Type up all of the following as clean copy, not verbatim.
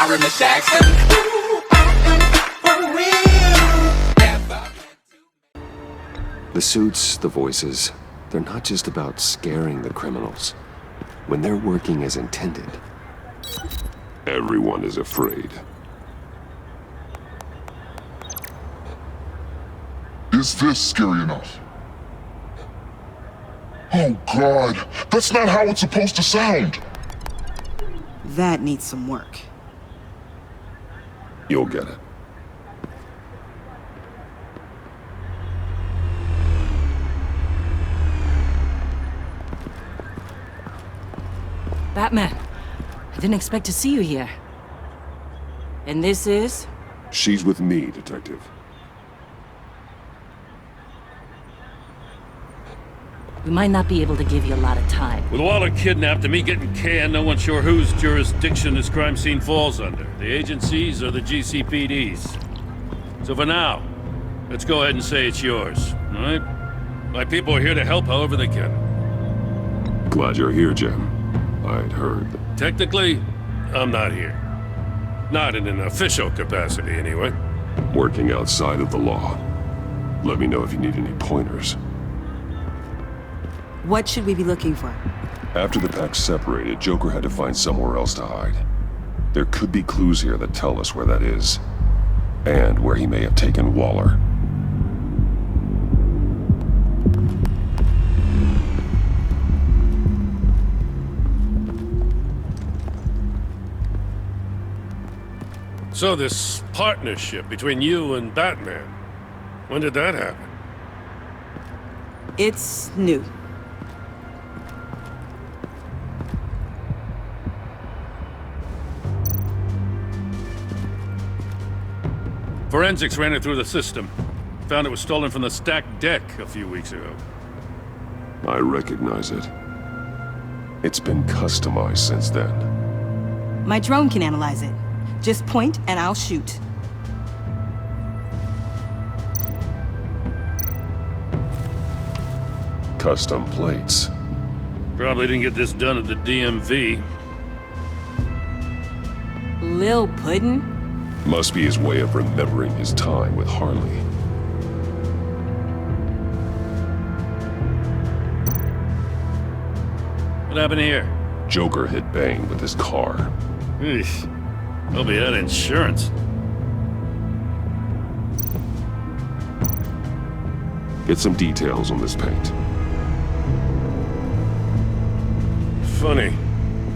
sorry, Miss Jackson. Ooh, I am for real. The suits, the voices, they're not just about scaring the criminals. When they're working as intended, everyone is afraid. Is this scary enough? Oh God, that's not how it's supposed to sound! That needs some work. You'll get it. Batman, I didn't expect to see you here. And this is? She's with me, Detective. We might not be able to give you a lot of time. With Waller kidnapped and me getting canned, no one's sure whose jurisdiction this crime scene falls under. The agencies or the GCPD's. So for now, let's go ahead and say it's yours, all right? My people are here to help however they can. Glad you're here, Jim. I'd heard. Technically, I'm not here. Not in an official capacity, anyway. Working outside of the law. Let me know if you need any pointers. What should we be looking for? After the pack separated, Joker had to find somewhere else to hide. There could be clues here that tell us where that is. And where he may have taken Waller. So this partnership between you and Batman, when did that happen? It's new. Forensics ran it through the system. Found it was stolen from the stacked deck a few weeks ago. I recognize it. It's been customized since then. My drone can analyze it. Just point and I'll shoot. Custom plates. Probably didn't get this done at the DMV. Lil Puddin'? Must be his way of remembering his time with Harley. What happened here? Joker hit Bane with his car. Eesh. Hope he had insurance. Get some details on this paint. Funny.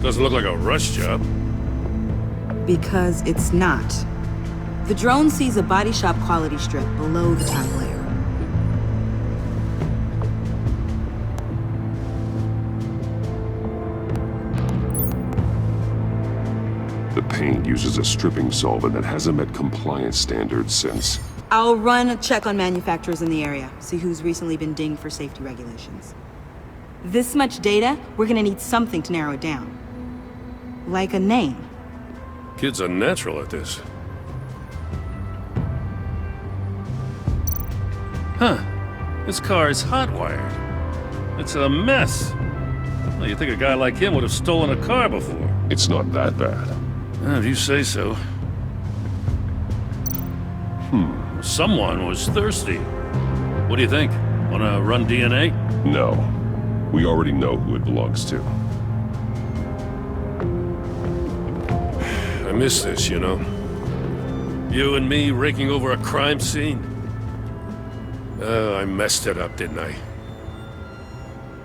Doesn't look like a rush job. Because it's not. The drone sees a body shop quality strip below the top layer. The paint uses a stripping solvent that hasn't met compliance standards since... I'll run a check on manufacturers in the area, see who's recently been dinged for safety regulations. This much data, we're gonna need something to narrow it down. Like a name. Kid's a natural at this. Huh. This car is hot-wired. It's a mess. Well, you'd think a guy like him would have stolen a car before. It's not that bad. If you say so. Someone was thirsty. What do you think? Wanna run DNA? No. We already know who it belongs to. I miss this, you know. You and me raking over a crime scene. Oh, I messed it up, didn't I?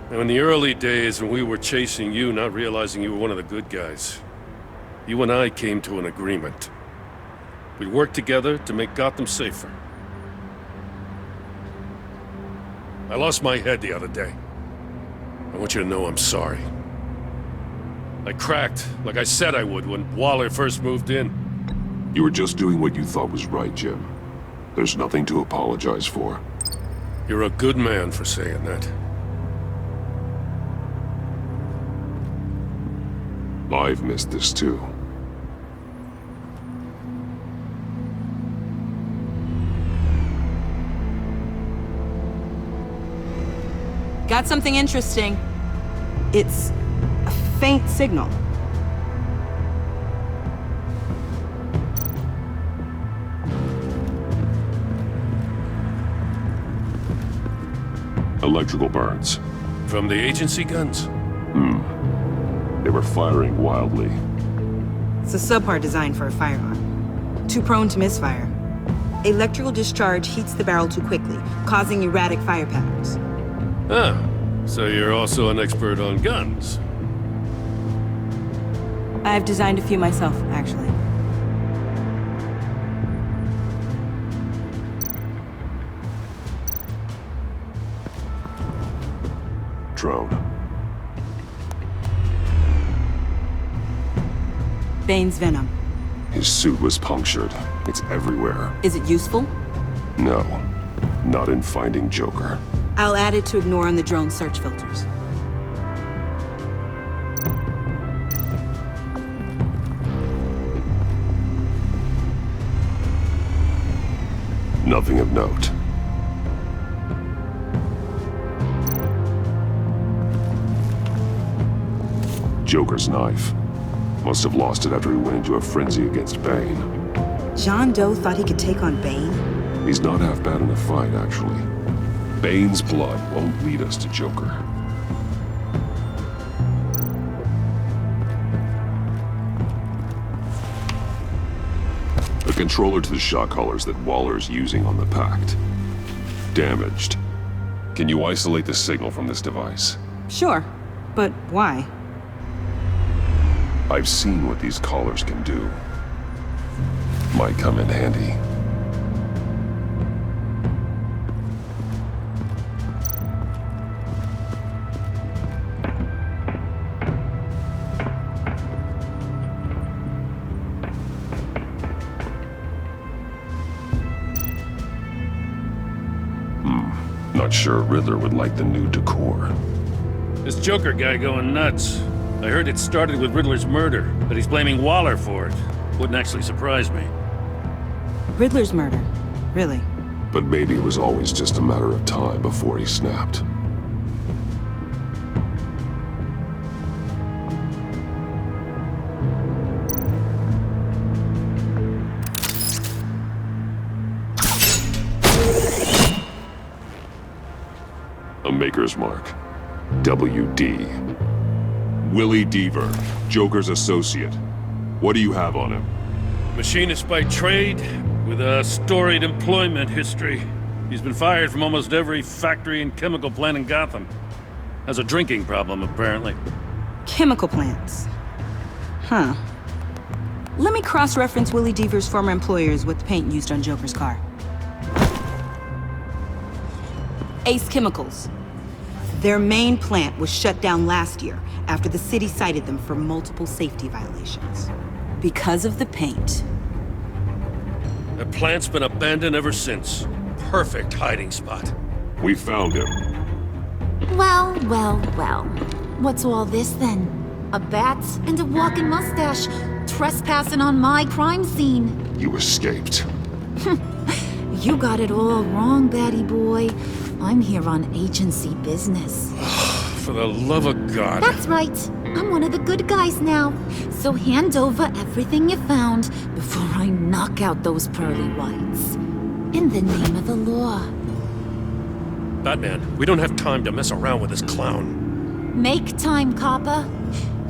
Now, in the early days when we were chasing you, not realizing you were one of the good guys, you and I came to an agreement. We worked together to make Gotham safer. I lost my head the other day. I want you to know I'm sorry. I cracked, like I said I would when Waller first moved in. You were just doing what you thought was right, Jim. There's nothing to apologize for. You're a good man for saying that. I've missed this too. Got something interesting. It's a faint signal. Electrical burns. From the agency guns? They were firing wildly. It's a subpar design for a firearm. Too prone to misfire. Electrical discharge heats the barrel too quickly, causing erratic fire patterns. Ah, so you're also an expert on guns. I've designed a few myself, actually. Drone. Bane's venom. His suit was punctured. It's everywhere. Is it useful? No, not in finding Joker. I'll add it to ignore on the drone search filters. Nothing of note. Joker's knife. Must have lost it after he went into a frenzy against Bane. John Doe thought he could take on Bane? He's not half bad in a fight, actually. Bane's blood won't lead us to Joker. The controller to the shock collars that Waller's using on the Pact. Damaged. Can you isolate the signal from this device? Sure, but why? I've seen what these collars can do. Might come in handy. Not sure Riddler would like the new decor. This Joker guy going nuts. I heard it started with Riddler's murder, but he's blaming Waller for it. Wouldn't actually surprise me. Riddler's murder. Really? But maybe it was always just a matter of time before he snapped. A maker's mark. WD. Willie Deaver, Joker's associate. What do you have on him? Machinist by trade, with a storied employment history. He's been fired from almost every factory and chemical plant in Gotham. Has a drinking problem, apparently. Chemical plants. Huh. Let me cross-reference Willie Deaver's former employers with the paint used on Joker's car. Ace Chemicals. Their main plant was shut down last year after the city cited them for multiple safety violations. Because of the paint. The plant's been abandoned ever since. Perfect hiding spot. We found him. Well, well, well. What's all this then? A bat and a walking mustache trespassing on my crime scene. You escaped. You got it all wrong, Batty boy. I'm here on agency business. For the love of God. That's right. I'm one of the good guys now. So hand over everything you found before I knock out those pearly whites. In the name of the law. Batman, we don't have time to mess around with this clown. Make time, copper.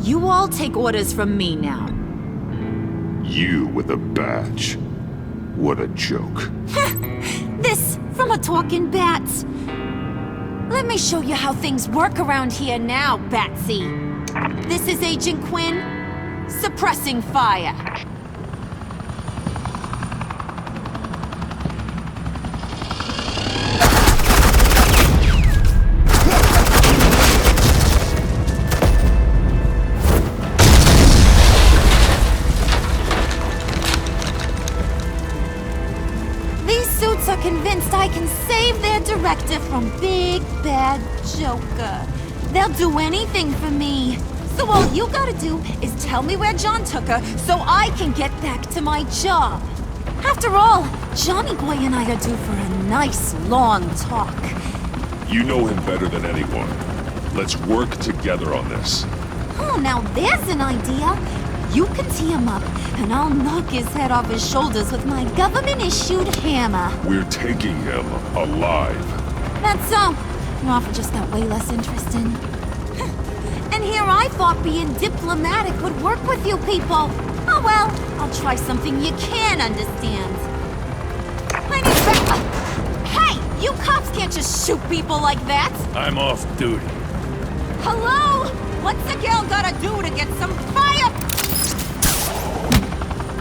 You all take orders from me now. You with a badge. What a joke. This from a talking bat. Let me show you how things work around here now, Batsy. This is Agent Quinn, suppressing fire. These suits are convinced I can save their director from Big Bad Joker. They'll do anything for me. So all you gotta do is tell me where John took her so I can get back to my job. After all, Johnny Boy and I are due for a nice long talk. You know him better than anyone. Let's work together on this. Oh, now there's an idea. You can tee him up, and I'll knock his head off his shoulders with my government-issued hammer. We're taking him alive. That's so. starting off just got way less interesting. And here I thought being diplomatic would work with you people. Oh well, I'll try something you can understand. I need back. Hey, you cops can't just shoot people like that. I'm off duty. Hello? What's a girl gotta do to get some fire?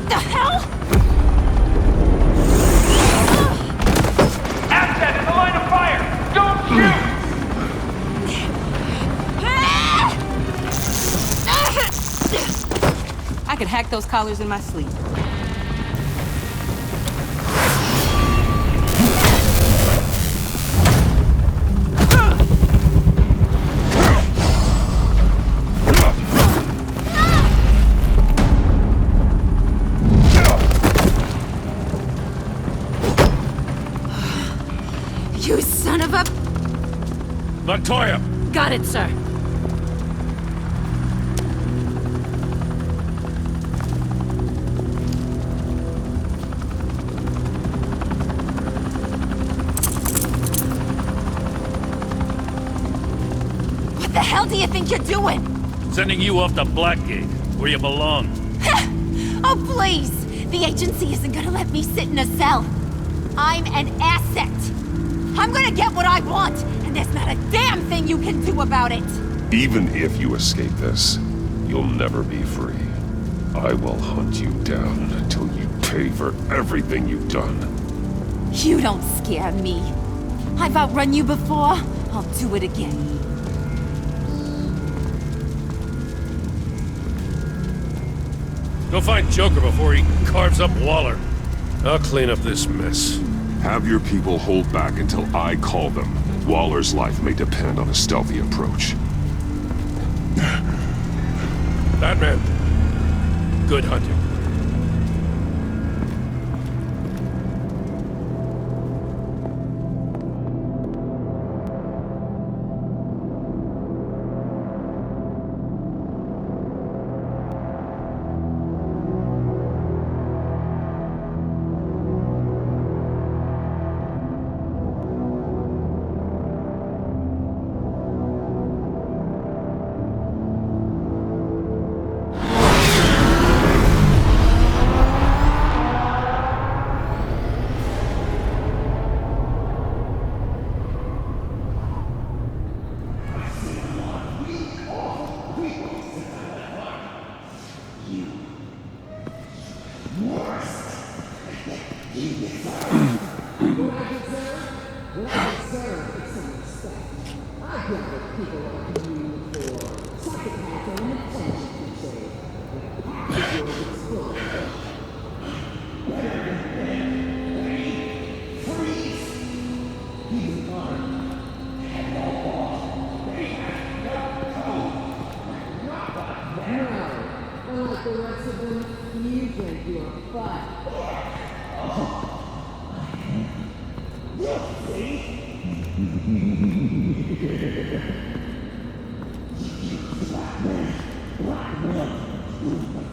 The hell? Asset in the line of fire! Don't shoot! I could hack those collars in my sleep. You son of a... Montoya! Got it, sir. What the hell do you think you're doing? Sending you off to Blackgate, where you belong. Oh, please! The agency isn't gonna let me sit in a cell. I'm an asset. I'm gonna get what I want, and there's not a damn thing you can do about it. Even if you escape this, you'll never be free. I will hunt you down until you pay for everything you've done. You don't scare me. I've outrun you before. I'll do it again. Go find Joker before he carves up Waller. I'll clean up this mess. Have your people hold back until I call them. Waller's life may depend on a stealthy approach. Batman, good hunting.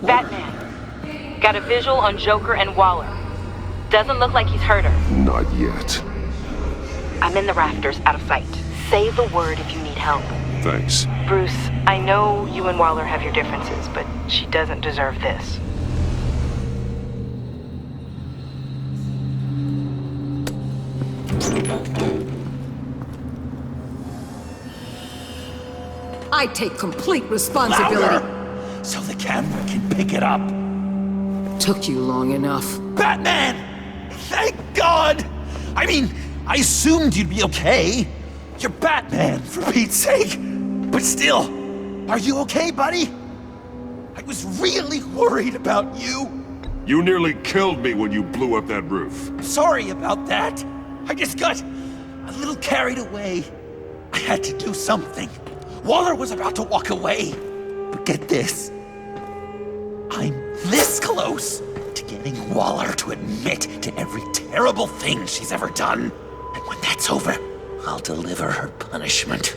Batman. Got a visual on Joker and Waller. Doesn't look like he's hurt her. Not yet. I'm in the rafters, out of sight. Say the word if you need help. Thanks. Bruce, I know you and Waller have your differences, but she doesn't deserve this. I take complete responsibility. Louder! So the camera can pick it up. Took you long enough. Batman! Thank God! I mean, I assumed you'd be okay. You're Batman, for Pete's sake. But still, are you okay, buddy? I was really worried about you. You nearly killed me when you blew up that roof. Sorry about that. I just got a little carried away. I had to do something. Waller was about to walk away. But get this. I'm this close to getting Waller to admit to every terrible thing she's ever done. And when that's over, I'll deliver her punishment.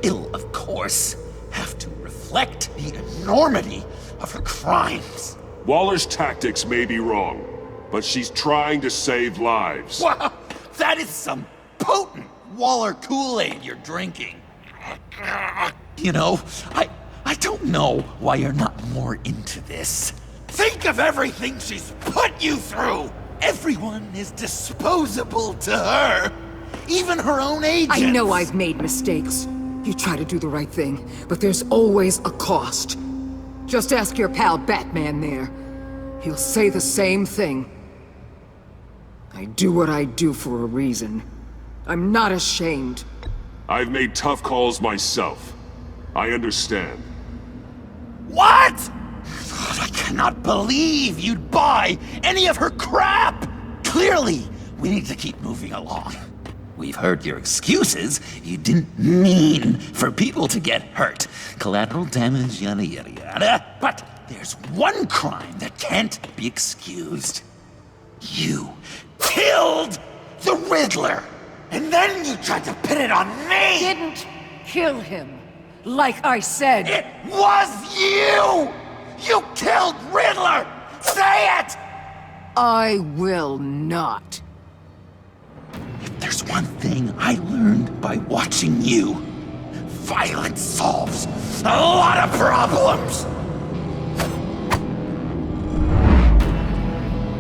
It'll, of course, have to reflect the enormity of her crimes. Waller's tactics may be wrong, but she's trying to save lives. Wow, that is some potent Waller Kool-Aid you're drinking. You know, I don't know why you're not more into this. Think of everything she's put you through! Everyone is disposable to her. Even her own agents. I know I've made mistakes. You try to do the right thing, but there's always a cost. Just ask your pal Batman there. He'll say the same thing. I do what I do for a reason. I'm not ashamed. I've made tough calls myself. I understand. What? I cannot believe you'd buy any of her crap! Clearly, we need to keep moving along. We've heard your excuses. You didn't mean for people to get hurt. Collateral damage, yada yada yada. But there's one crime that can't be excused. You killed the Riddler! And then you tried to pin it on me! Didn't kill him. Like I said. It was you! You killed Riddler! Say it! I will not. If there's one thing I learned by watching you, violence solves a lot of problems!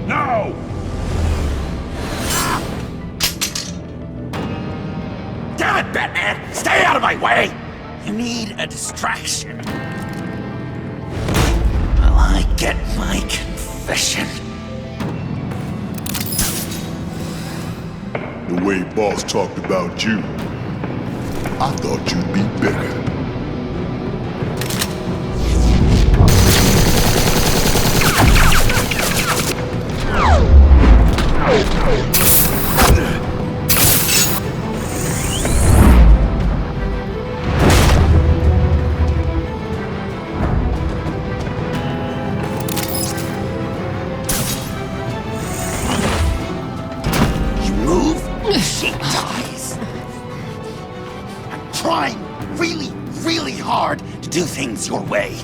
No! Damn it, Batman! Stay out of my way! You need a distraction. Well, I get my confession. The way Boss talked about you, I thought you'd be better. She dies. I'm trying really hard to do things your way.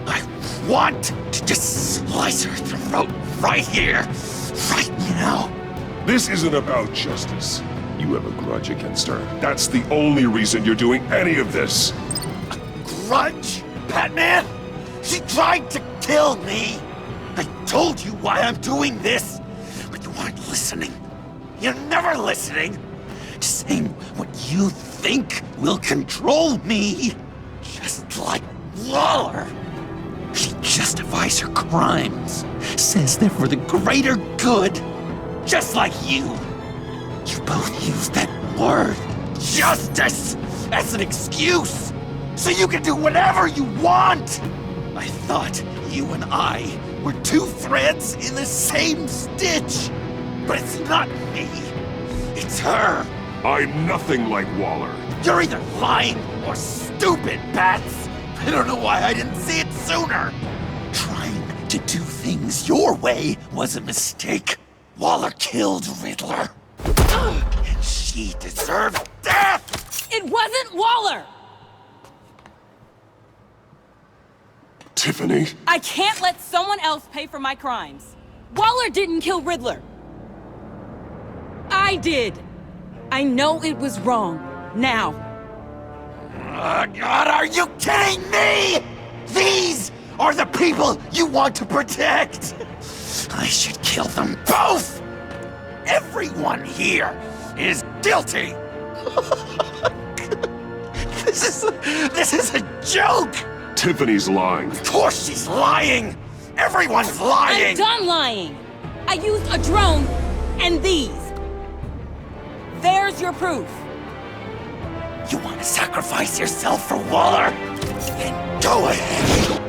I want to just slice her throat right here, right now. This isn't about justice. You have a grudge against her. That's the only reason you're doing any of this. A grudge, Batman? She tried to kill me. I told you why I'm doing this, but you weren't listening. You're never listening. Just saying what you think will control me. Just like Waller. She justifies her crimes. Says they're for the greater good. Just like you. You both use that word, justice, as an excuse. So you can do whatever you want. I thought you and I were two threads in the same stitch. But it's not me. It's her. I'm nothing like Waller. You're either lying or stupid, Bats. I don't know why I didn't see it sooner. Trying to do things your way was a mistake. Waller killed Riddler. And she deserved death! It wasn't Waller! Tiffany? I can't let someone else pay for my crimes. Waller didn't kill Riddler. I did. I know it was wrong. Now. God, are you kidding me? These are the people you want to protect. I should kill them both. Everyone here is guilty. This is a joke. Tiffany's lying. Of course she's lying. Everyone's lying. I'm done lying. I used a drone and these. There's your proof. You want to sacrifice yourself for Waller? Then go ahead.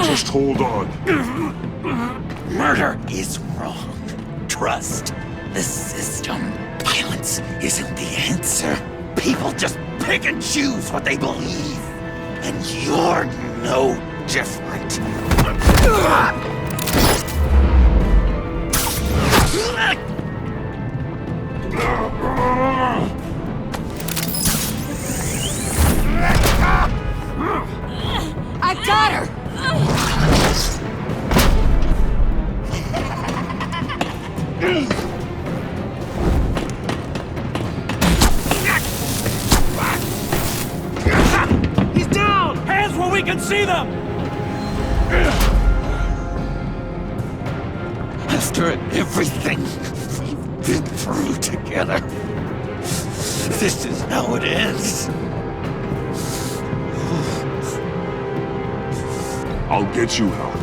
Just hold on. Murder is wrong. Trust the system. Violence isn't the answer. People just pick and choose what they believe. And you're no different. I got her! we can see them! After everything we've been through together, this is how it ends. I'll get you help.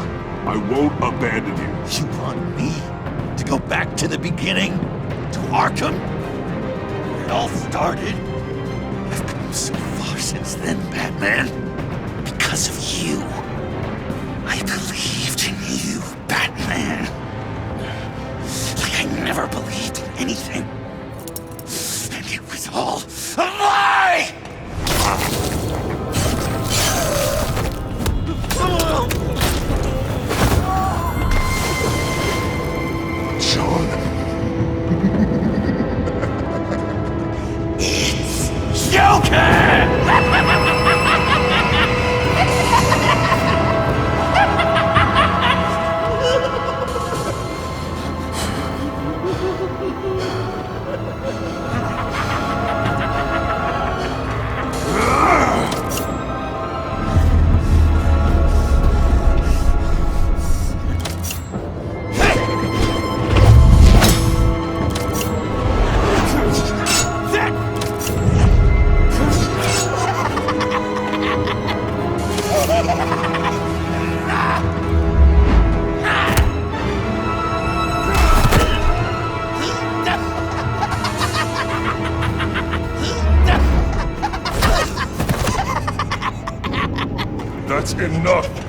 I won't abandon you. You want me to go back to the beginning? To Arkham? Where it all started? I've come so far since then, Batman. Because of you. I believed in you, Batman. Like I never believed in anything. And it was all a lie! John. It's Joker! That's enough!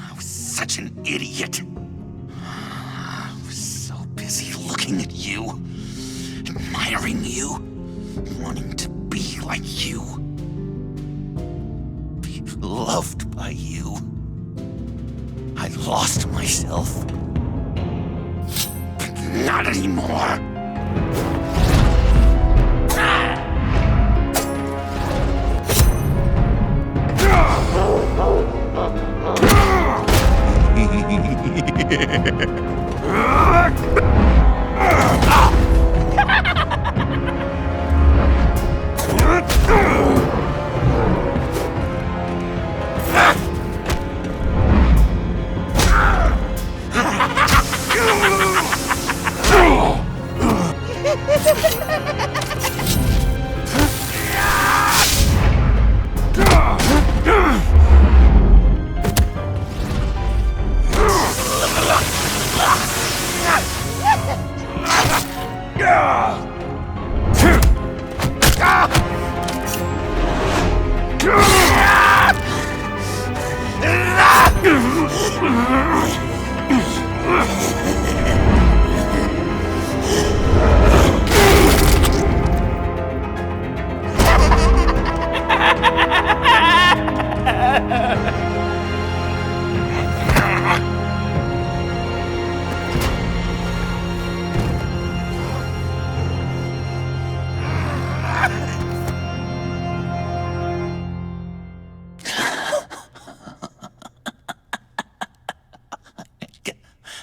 I was such an idiot. I was so busy looking at you, admiring you, wanting to be like you, be loved by you. I lost myself. But not anymore.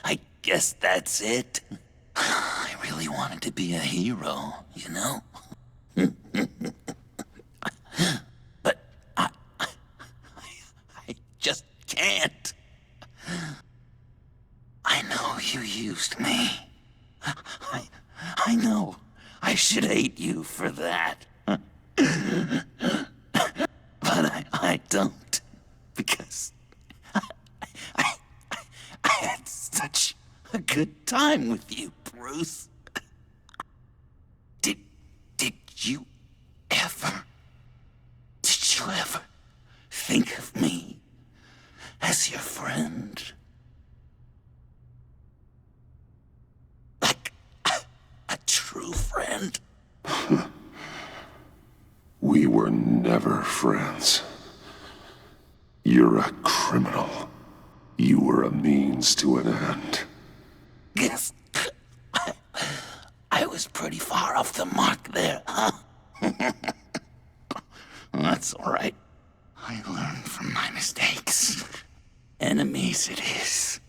I guess that's it. I really wanted to be a hero, you know? But I just can't. I know you used me. I know. I should hate you for that. But I don't. Because I had such a good time with you, Bruce. Did you ever think of me as your friend? Like a true friend? We were never friends. You're a criminal. You were a means to an end. Guess I was pretty far off the mark there, huh? That's all right. I learned from my mistakes. Enemies it is.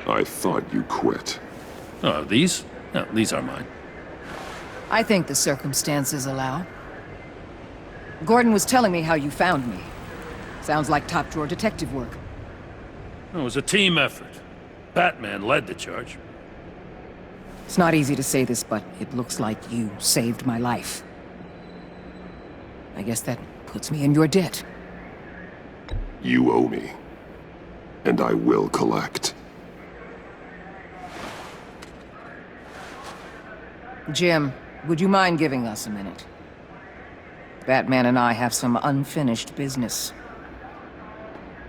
I thought you quit. Oh, these? No, these are mine. I think the circumstances allow. Gordon was telling me how you found me. Sounds like top-drawer detective work. It was a team effort. Batman led the charge. It's not easy to say this, but it looks like you saved my life. I guess that puts me in your debt. You owe me. And I will collect. Jim, would you mind giving us a minute? Batman and I have some unfinished business.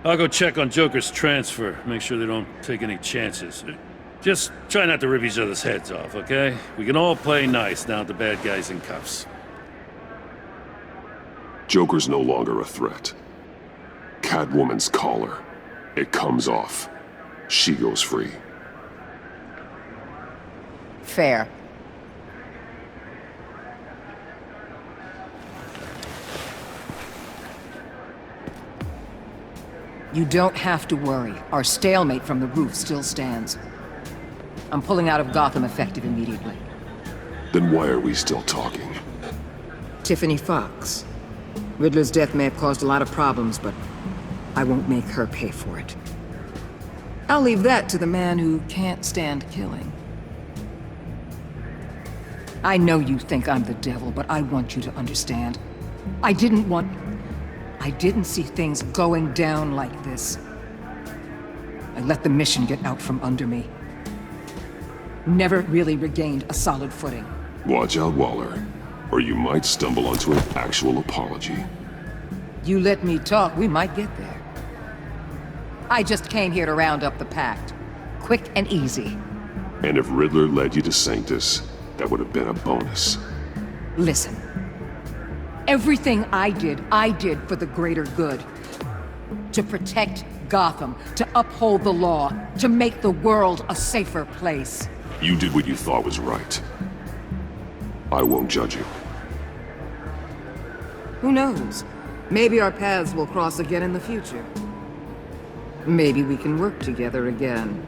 I'll go check on Joker's transfer, make sure they don't take any chances. Just try not to rip each other's heads off, okay? We can all play nice now that the bad guy's in cuffs. Joker's no longer a threat. Catwoman's collar. It comes off. She goes free. Fair. You don't have to worry. Our stalemate from the roof still stands. I'm pulling out of Gotham effective immediately. Then why are we still talking? Tiffany Fox. Riddler's death may have caused a lot of problems, but I won't make her pay for it. I'll leave that to the man who can't stand killing. I know you think I'm the devil, but I want you to understand. I didn't see things going down like this. I let the mission get out from under me. Never really regained a solid footing. Watch out, Waller, or you might stumble onto an actual apology. You let me talk, we might get there. I just came here to round up the pact. Quick and easy. And if Riddler led you to Sanctus, that would have been a bonus. Listen. Everything I did for the greater good. To protect Gotham, to uphold the law, to make the world a safer place. You did what you thought was right. I won't judge you. Who knows? Maybe our paths will cross again in the future. Maybe we can work together again.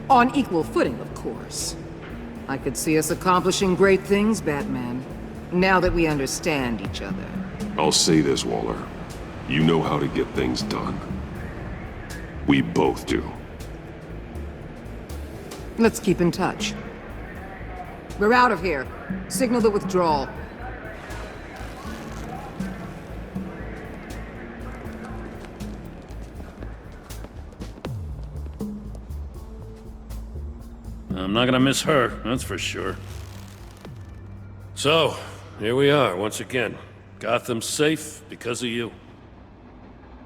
On equal footing, of course. I could see us accomplishing great things, Batman. Now that we understand each other. I'll say this, Waller. You know how to get things done. We both do. Let's keep in touch. We're out of here. Signal the withdrawal. I'm not gonna miss her, that's for sure. So, here we are, once again. Gotham's safe because of you.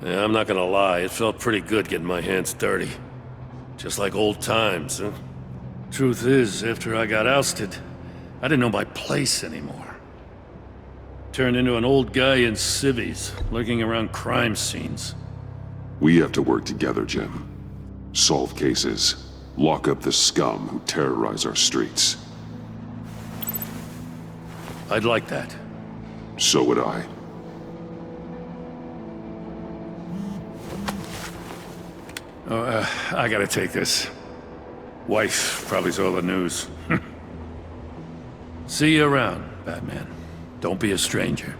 Yeah, I'm not gonna lie, it felt pretty good getting my hands dirty. Just like old times, huh? Truth is, after I got ousted, I didn't know my place anymore. Turned into an old guy in civvies, lurking around crime scenes. We have to work together, Jim. Solve cases. Lock up the scum who terrorize our streets. I'd like that. So would I. I gotta take this. Wife probably saw the news. See you around, Batman. Don't be a stranger.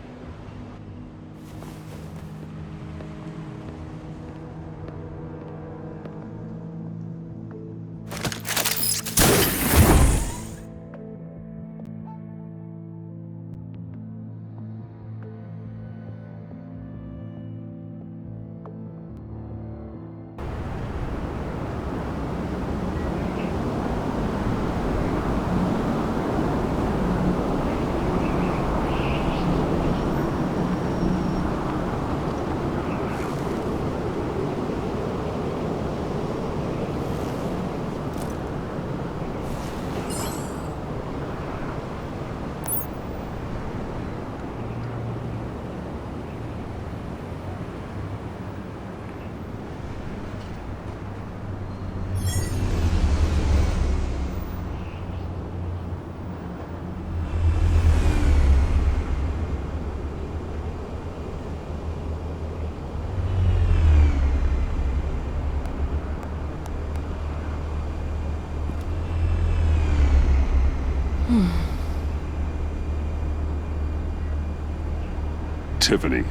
Tiffany,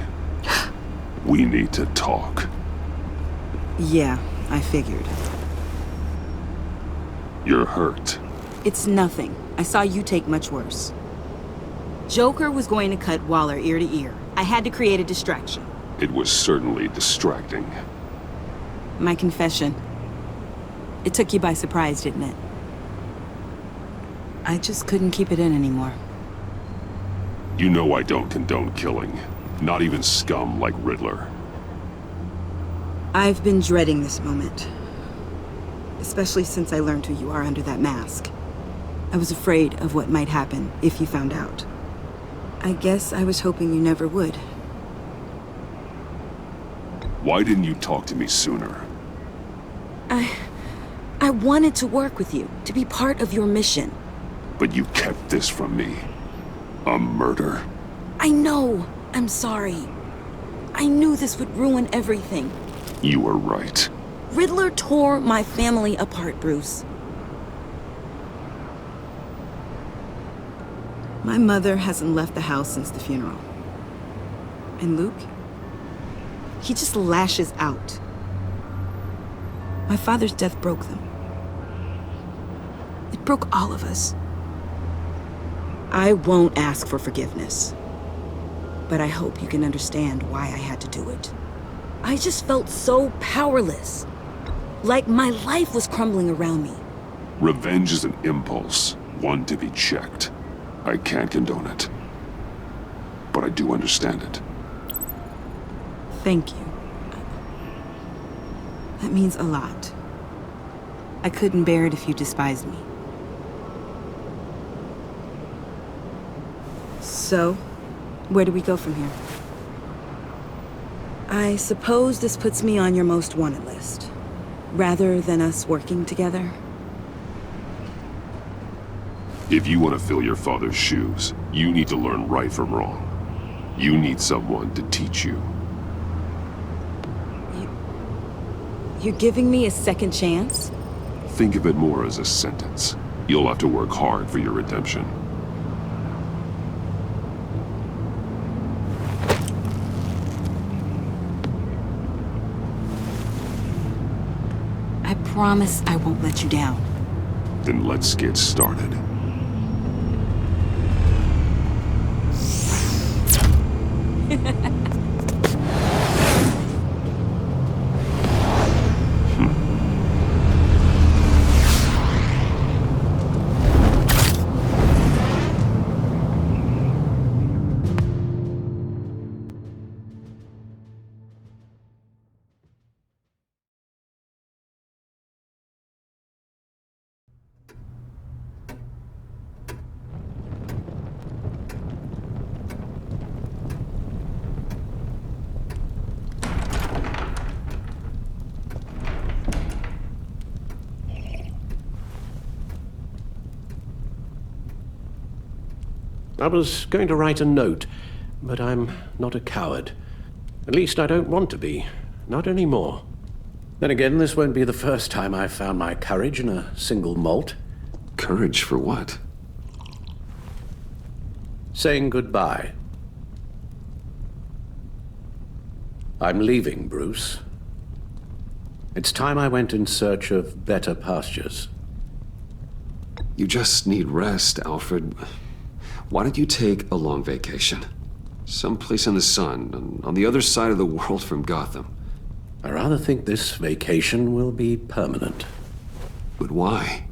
we need to talk. Yeah, I figured. You're hurt. It's nothing. I saw you take much worse. Joker was going to cut Waller ear to ear. I had to create a distraction. It was certainly distracting. My confession. It took you by surprise, didn't it? I just couldn't keep it in anymore. You know I don't condone killing. Not even scum like Riddler. I've been dreading this moment. Especially since I learned who you are under that mask. I was afraid of what might happen if you found out. I guess I was hoping you never would. Why didn't you talk to me sooner? I wanted to work with you, to be part of your mission. But you kept this from me. A murder. I know. I'm sorry. I knew this would ruin everything. You were right. Riddler tore my family apart, Bruce. My mother hasn't left the house since the funeral. And Luke? He just lashes out. My father's death broke them. It broke all of us. I won't ask for forgiveness. But I hope you can understand why I had to do it. I just felt so powerless. Like my life was crumbling around me. Revenge is an impulse, one to be checked. I can't condone it. But I do understand it. Thank you. That means a lot. I couldn't bear it if you despised me. So, where do we go from here? I suppose this puts me on your most wanted list, rather than us working together. If you want to fill your father's shoes, you need to learn right from wrong. You need someone to teach you. You're giving me a second chance? Think of it more as a sentence. You'll have to work hard for your redemption. I promise I won't let you down. Then let's get started. I was going to write a note, but I'm not a coward. At least I don't want to be. Not anymore. Then again, this won't be the first time I've found my courage in a single malt. Courage for what? Saying goodbye. I'm leaving, Bruce. It's time I went in search of better pastures. You just need rest, Alfred. Why don't you take a long vacation? Someplace in the sun, on the other side of the world from Gotham. I rather think this vacation will be permanent. But why?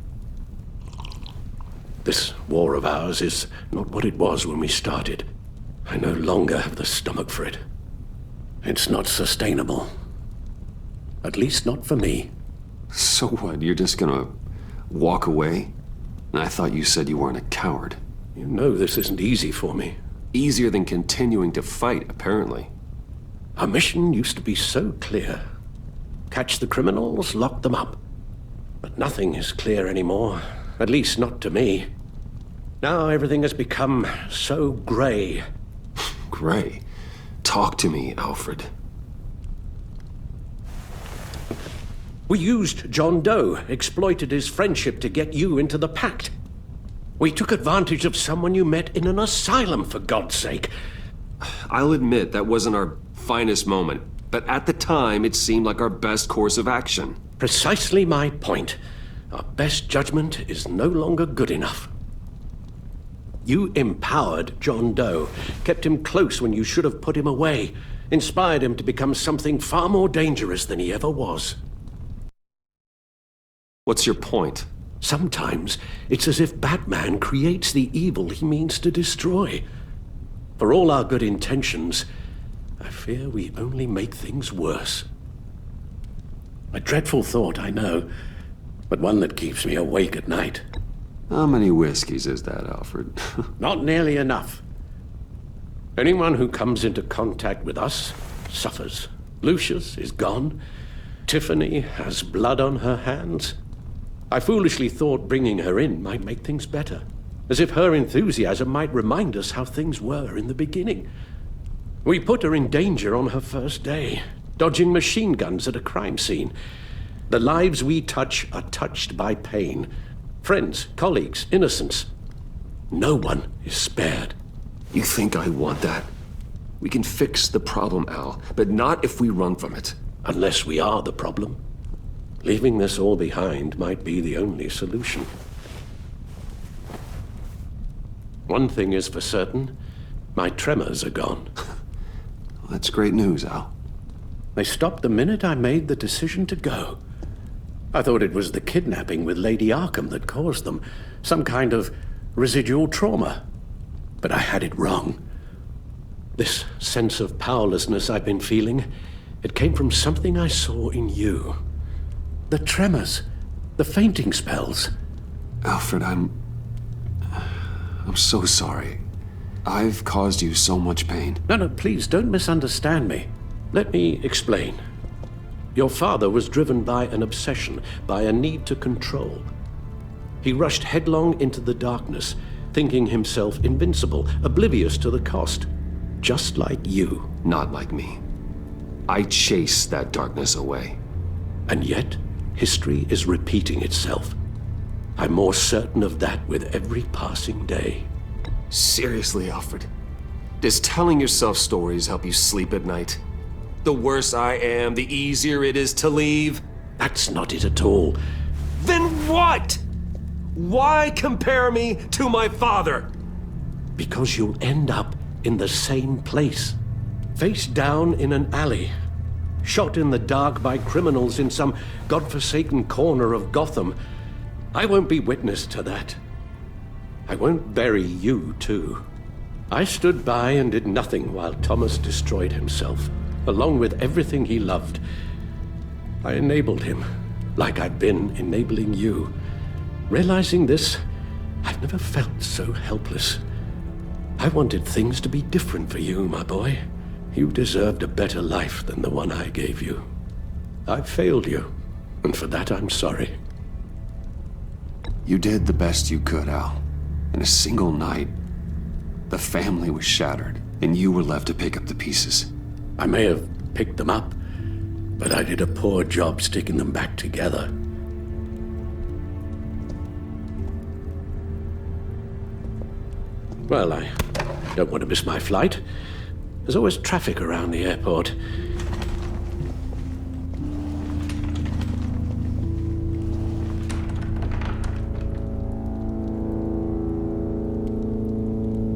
This war of ours is not what it was when we started. I no longer have the stomach for it. It's not sustainable. At least not for me. So what, you're just gonna walk away? I thought you said you weren't a coward. You know this isn't easy for me. Easier than continuing to fight, apparently. Our mission used to be so clear. Catch the criminals, lock them up. But nothing is clear anymore. At least not to me. Now everything has become so gray. Gray? Talk to me, Alfred. We used John Doe, exploited his friendship to get you into the pact. We took advantage of someone you met in an asylum, for God's sake. I'll admit that wasn't our finest moment, but at the time it seemed like our best course of action. Precisely my point. Our best judgment is no longer good enough. You empowered John Doe, kept him close when you should have put him away, inspired him to become something far more dangerous than he ever was. What's your point? Sometimes it's as if Batman creates the evil he means to destroy. For all our good intentions, I fear we only make things worse. A dreadful thought, I know, but one that keeps me awake at night. How many whiskeys is that, Alfred? Not nearly enough. Anyone who comes into contact with us suffers. Lucius is gone. Tiffany has blood on her hands. I foolishly thought bringing her in might make things better, as if her enthusiasm might remind us how things were in the beginning. We put her in danger on her first day, dodging machine guns at a crime scene. The lives we touch are touched by pain. Friends, colleagues, innocents. No one is spared. You think I want that? We can fix the problem, Al, but not if we run from it. Unless we are the problem. Leaving this all behind might be the only solution. One thing is for certain, my tremors are gone. That's great news, Al. They stopped the minute I made the decision to go. I thought it was the kidnapping with Lady Arkham that caused them, some kind of residual trauma. But I had it wrong. This sense of powerlessness I've been feeling, it came from something I saw in you. The tremors, the fainting spells. Alfred, I'm so sorry. I've caused you so much pain. No, please don't misunderstand me. Let me explain. Your father was driven by an obsession, by a need to control. He rushed headlong into the darkness, thinking himself invincible, oblivious to the cost. Just like you. Not like me. I chased that darkness away. And yet, history is repeating itself. I'm more certain of that with every passing day. Seriously, Alfred? Does telling yourself stories help you sleep at night? The worse I am, the easier it is to leave? That's not it at all. Then what? Why compare me to my father? Because you'll end up in the same place. Face down in an alley. Shot in the dark by criminals in some godforsaken corner of Gotham. I won't be witness to that. I won't bury you, too. I stood by and did nothing while Thomas destroyed himself, along with everything he loved. I enabled him, like I'd been enabling you. Realizing this, I've never felt so helpless. I wanted things to be different for you, my boy. You deserved a better life than the one I gave you. I failed you, and for that I'm sorry. You did the best you could, Al. In a single night. The family was shattered, and you were left to pick up the pieces. I may have picked them up, but I did a poor job sticking them back together. Well, I don't want to miss my flight. There's always traffic around the airport.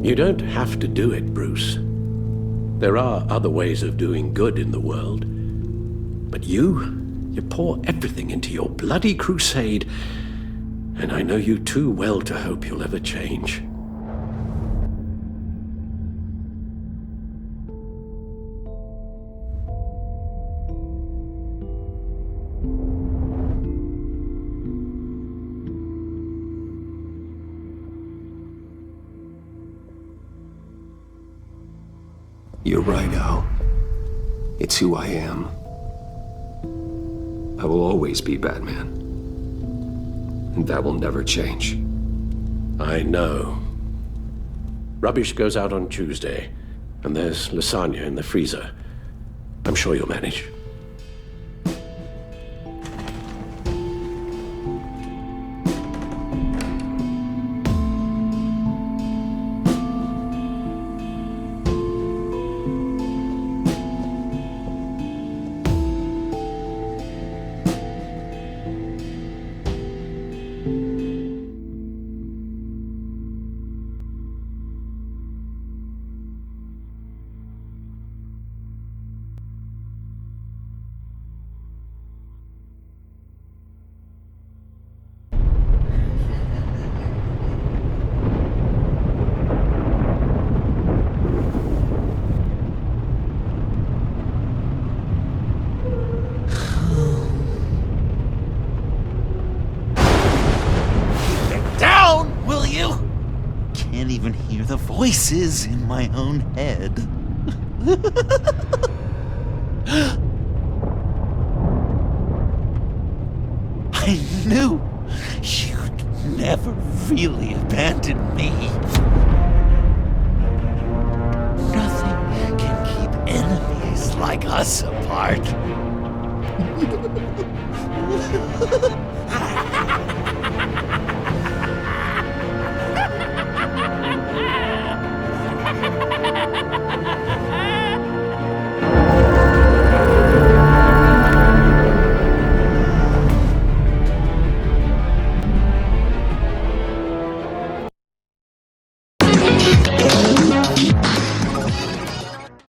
You don't have to do it, Bruce. There are other ways of doing good in the world. But you pour everything into your bloody crusade, and I know you too well to hope you'll ever change. You're right, Al. It's who I am. I will always be Batman. And that will never change. I know. Rubbish goes out on Tuesday, and there's lasagna in the freezer. I'm sure you'll manage. Can't even hear the voices in my own head. I knew you'd never really abandon me. Nothing can keep enemies like us apart.